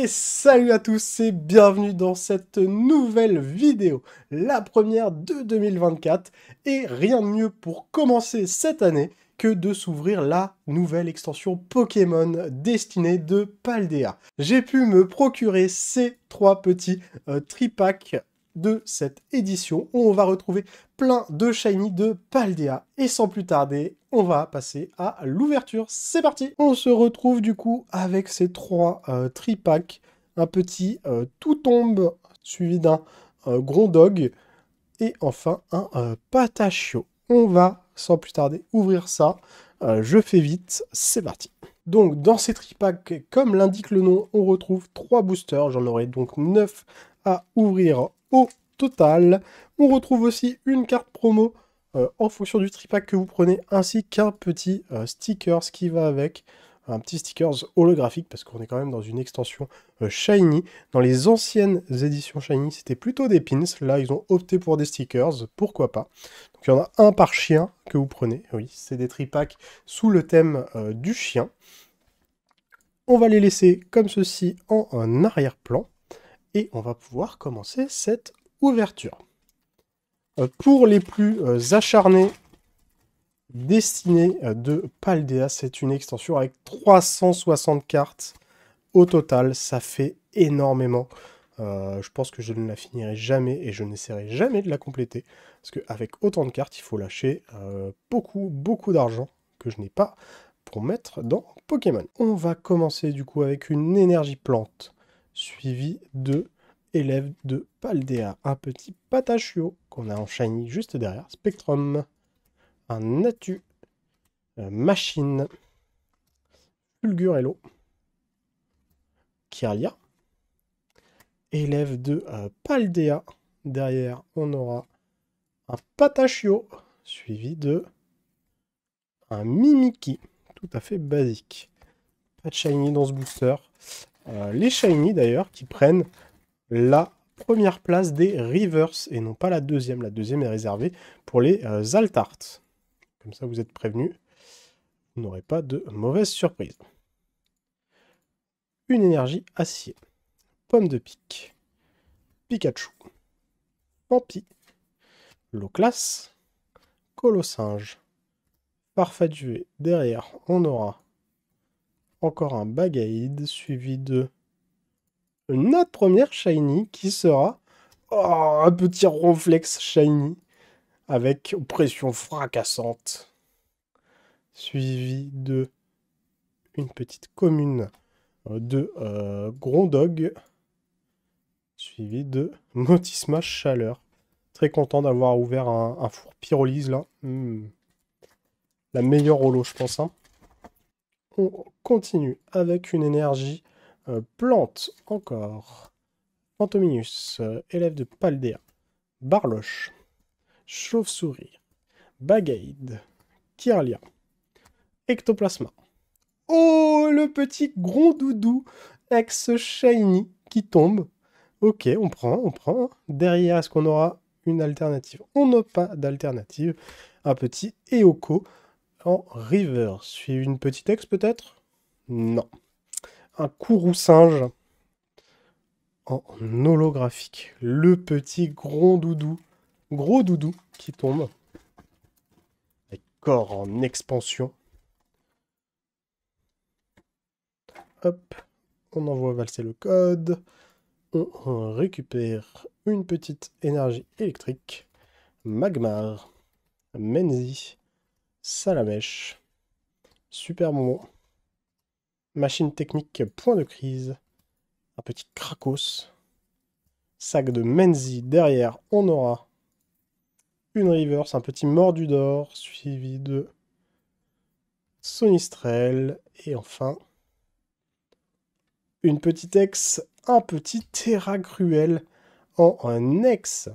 Et salut à tous et bienvenue dans cette nouvelle vidéo, la première de 2024. Et rien de mieux pour commencer cette année que de s'ouvrir la nouvelle extension Pokémon destinée de Paldea. J'ai pu me procurer ces trois petits tripacks de cette édition où on va retrouver plein de shiny de Paldea. Et sans plus tarder, on va passer à l'ouverture. C'est parti! On se retrouve du coup avec ces trois tripacks. Un petit tout tombe suivi d'un Grondog et enfin un Patachio. On va sans plus tarder ouvrir ça. Je fais vite, c'est parti. Donc dans ces tripacks, comme l'indique le nom, on retrouve 3 boosters. J'en aurai donc 9 à ouvrir au total. On retrouve aussi une carte promo en fonction du tripack que vous prenez, ainsi qu'un petit stickers qui va avec. Un petit stickers holographique, parce qu'on est quand même dans une extension Shiny. Dans les anciennes éditions Shiny, c'était plutôt des pins. Là, ils ont opté pour des stickers, pourquoi pas. Donc il y en a un par chien que vous prenez. Oui, c'est des tripacks sous le thème du chien. On va les laisser comme ceci en arrière-plan. Et on va pouvoir commencer cette ouverture. Pour les plus acharnés destinés de Paldea, c'est une extension avec 360 cartes au total. Ça fait énormément. Je pense que je ne la finirai jamais et je n'essaierai jamais de la compléter. Parce qu'avec autant de cartes, il faut lâcher beaucoup d'argent que je n'ai pas pour mettre dans Pokémon. On va commencer du coup avec une énergie plante, suivie de élève de Paldea, un petit Patachio qu'on a en shiny juste derrière, Spectrum, un Natu, Machine, Fulgurello, Kirlia, élève de Paldea, derrière on aura un Patachio, suivi de un Mimikyu, tout à fait basique. Pas de shiny dans ce booster. Les shiny d'ailleurs qui prennent la première place des Rivers et non pas la deuxième. La deuxième est réservée pour les Altarts. Comme ça, vous êtes prévenus. Vous n'aurez pas de mauvaise surprise. Une énergie acier. Pomme de pique. Pikachu. Pampi. Loclas. Colossinge. Farfaduet. Derrière, on aura encore un Bagaïd suivi de notre première Shiny qui sera un petit Ronflex Shiny avec pression fracassante, suivi de une petite commune de Grondog, suivi de Motisma Chaleur. Très content d'avoir ouvert un four pyrolyse là. La meilleure holo, je pense. Hein. On continue avec une énergie plante encore. Fantominus, élève de Paldea. Barloche. Chauve-souris. Bagaïd. Kirlia. Ectoplasma. Oh, le petit Grondoudou ex-shiny qui tombe. Ok, on prend. Derrière, est-ce qu'on aura une alternative? On n'a pas d'alternative. Un petit Eoko en river. Suivi une petite ex peut-être? Non. Un Kourou singe en holographique. Le petit Grondoudou. Gros doudou qui tombe. Avec corps en expansion. Hop, on envoie valser le code. On récupère une petite énergie électrique. Magmar, Menzi, Salamèche, Super Moment, machine technique point de crise, un petit Krakos, sac de Menzi. Derrière, on aura une reverse, un petit Mordudor, suivi de Sonistrel, et enfin une petite ex, un petit Terra Cruel en ex.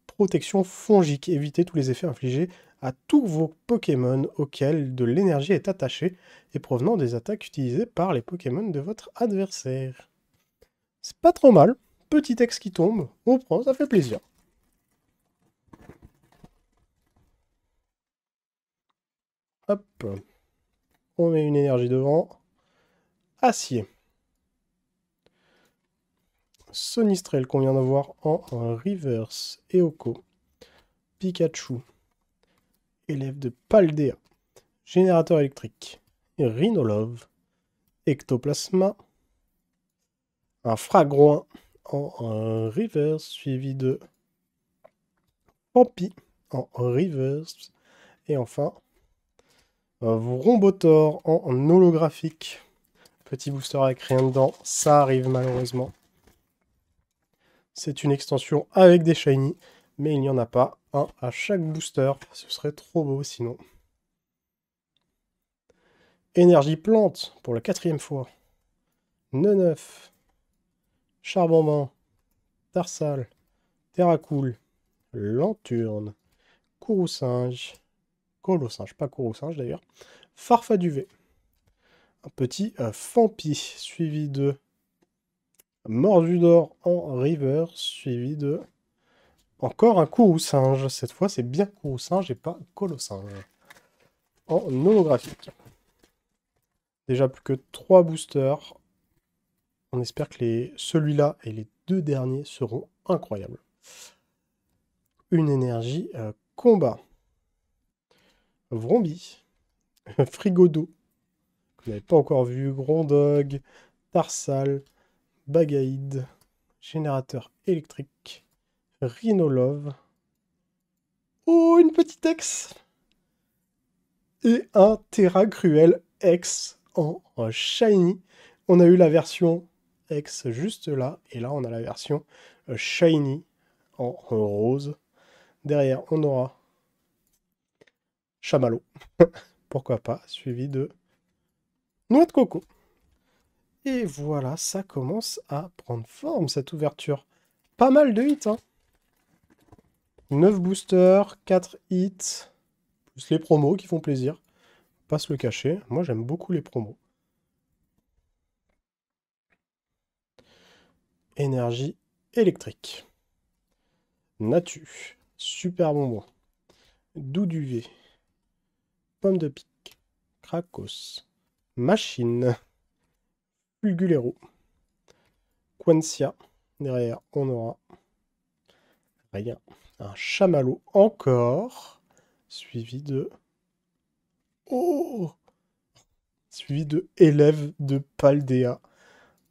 Protection fongique. Évitez tous les effets infligés à tous vos Pokémon auxquels de l'énergie est attachée et provenant des attaques utilisées par les Pokémon de votre adversaire. C'est pas trop mal. Petit texte qui tombe, on prend, ça fait plaisir. Hop. On met une énergie devant. Acier. Sonistrel qu'on vient d'avoir en reverse. Eoko. Pikachu. Élève de Paldea. Générateur électrique. Rhinolove. Ectoplasma. Un Fragouin en reverse, suivi de Pampi en reverse. Et enfin, Rombotor en holographique. Petit booster avec rien dedans, ça arrive malheureusement. C'est une extension avec des shiny, mais il n'y en a pas un à chaque booster. Ce serait trop beau sinon. Énergie plante pour la 4e fois. Neneuf. Charbonbant. Tarsal. Terracool. Lanturne. Courroucinge. Colossinge, pas Courroucinge d'ailleurs. Farfaduvet. Un petit Fampi, suivi de Mordudor en river, suivi de encore un Courroucinge. Cette fois, c'est bien Courroucinge et pas Colossinge. En holographique. Déjà plus que 3 boosters. On espère que celui-là et les 2 derniers seront incroyables. Une énergie combat. Vrombi. Frigodo. Vous n'avez pas encore vu. Grondog. Tarsal. Bagaïde. Générateur électrique. Rhinolove. Oh, une petite ex. Et un Terracruel X en shiny. On a eu la version X juste là. Et là, on a la version shiny en rose. Derrière, on aura Chamallow. Pourquoi pas. Suivi de Noix de coco. Et voilà, ça commence à prendre forme, cette ouverture. Pas mal de hits, hein. 9 boosters, 4 hits, plus les promos qui font plaisir. Pas se le cacher, moi j'aime beaucoup les promos. Énergie électrique. Natu. Super bonbon. Douduvet. Pomme de pique. Krakos. Machine. Fulgulero. Quancia. Derrière, on aura rien. Un Chamallow encore. Suivi de... Oh! Suivi de Élève de Paldea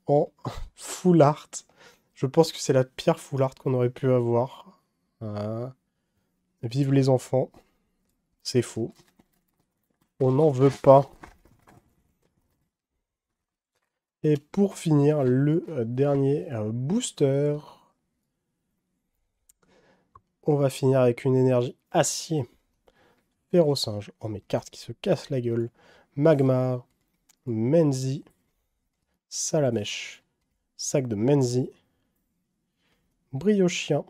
en full art. Je pense que c'est la pire full art qu'on aurait pu avoir. Vive les enfants. C'est faux. On n'en veut pas. Et pour finir, le dernier booster. On va finir avec une énergie acier. Férocinge. Oh, mes cartes qui se cassent la gueule. Magmar. Menzi. Salamèche. Sac de Menzi. Briochien.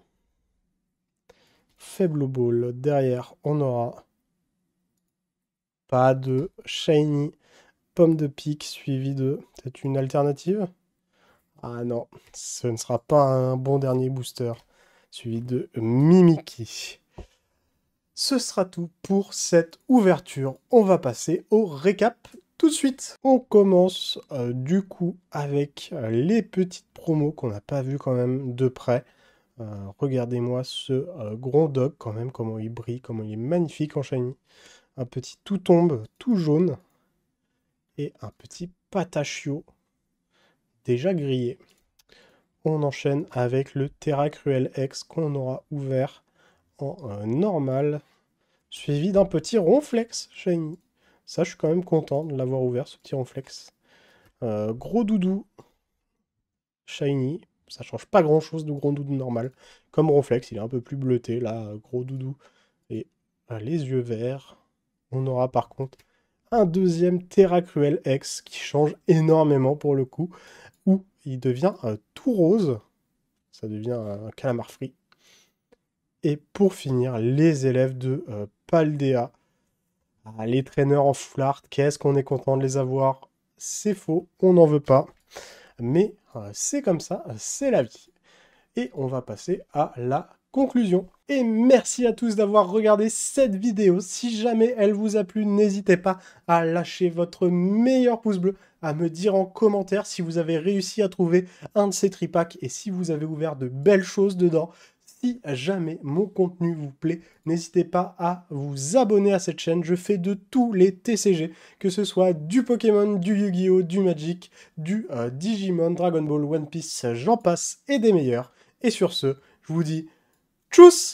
Faible ball. Derrière, on aura pas de shiny. Pomme de pique suivi de... Peut-être une alternative? Ah non, ce ne sera pas un bon dernier booster. Suivi de Mimikyu. Ce sera tout pour cette ouverture. On va passer au récap tout de suite. On commence du coup avec les petites promos qu'on n'a pas vues quand même de près. Regardez-moi ce Grondog quand même, comment il brille, comment il est magnifique en shiny. Un petit tout tombe, tout jaune. Et un petit Patachio déjà grillé. On enchaîne avec le Terracruel X qu'on aura ouvert en normal, suivi d'un petit Ronflex shiny. Ça, je suis quand même content de l'avoir ouvert, ce petit Ronflex. Gros doudou shiny. Ça change pas grand-chose de gros doudou normal. Comme Ronflex, il est un peu plus bleuté, là, gros doudou. Et les yeux verts. On aura par contre un deuxième Terracruel X qui change énormément pour le coup, où il devient tout rose. Ça devient un calamar frit. Et pour finir, les élèves de Paldea. Ah, les traîneurs en full art, qu'est-ce qu'on est content de les avoir. C'est faux, on n'en veut pas. Mais c'est comme ça, c'est la vie. Et on va passer à la conclusion. Et merci à tous d'avoir regardé cette vidéo. Si jamais elle vous a plu, n'hésitez pas à lâcher votre meilleur pouce bleu, à me dire en commentaire si vous avez réussi à trouver un de ces tripacks et si vous avez ouvert de belles choses dedans. Si jamais mon contenu vous plaît, n'hésitez pas à vous abonner à cette chaîne. Je fais de tous les TCG, que ce soit du Pokémon, du Yu-Gi-Oh!, du Magic, du Digimon, Dragon Ball, One Piece, j'en passe et des meilleurs. Et sur ce, je vous dis tchuss!